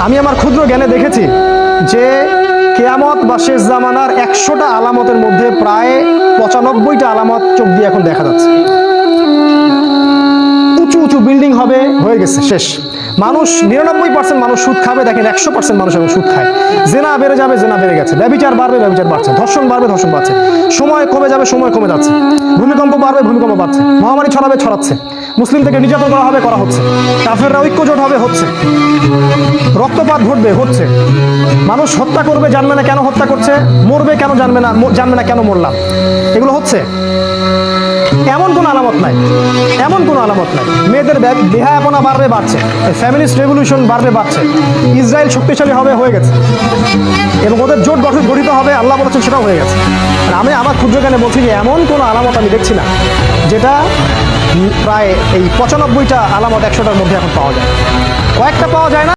আমি আমার ক্ষুদ্র জ্ঞানে দেখেছি যে কিয়ামত বা শেষ জামানার 100টা আলামতের মধ্যে প্রায় 95টা আলামত চোখ দিয়ে এখন দেখা যাচ্ছে। উঁচু উঁচু বিল্ডিং হবে, হয়ে গেছে, শেষ। মানুষ 99% মানুষ সুদ খাবে, দেখেন 100% মানুষ এখন সুদ খায়। জেনা বেড়ে যাবে, জেনা বেড়ে গেছে। ব্যভিচার বাড়বে, ব্যভিচার বাড়ছে। ধর্ষণ বাড়বে, ধর্ষণ বাড়ছে। সময় কমে যাবে, সময় কমে যাচ্ছে। ভূমিকম্প বাড়বে, ভূমিকম্প বাড়ছে। মহামারী ছড়াবে, ছড়াচ্ছে। মুসলিম থেকে নির্যাতন করা হবে, করা হচ্ছে। কাফেররা ঐক্যজোট হবে, হচ্ছে। রক্তপাত ঘটবে, হচ্ছে। মানুষ হত্যা করবে, জানবে না কেন হত্যা করছে। মরবে কেন, জানবে না, জানবে না কেন মরলাম। এগুলো হচ্ছে। এমন কোনো আলামত নাই, এমন কোনো আলামত নাই। মেয়েদের বেহায়াপনা বাড়বে, বাড়ছে। ফ্যামিলিস্ট রেভলিউশন বাড়বে, বাড়ছে। ইসরায়েল শক্তিশালী হবে, হয়ে গেছে। এবং ওদের জোট গঠিত হবে, আল্লাহ বলেছেন, সেটাও হয়ে গেছে। আর আমি আমার ক্ষুদ্র জ্ঞানে বলছি যে এমন কোনো আলামত আমি দেখছি না যেটা প্রায় এই 95টা আলামত 100টার মধ্যে এখন পাওয়া যায়। কয়েকটা পাওয়া যায় না।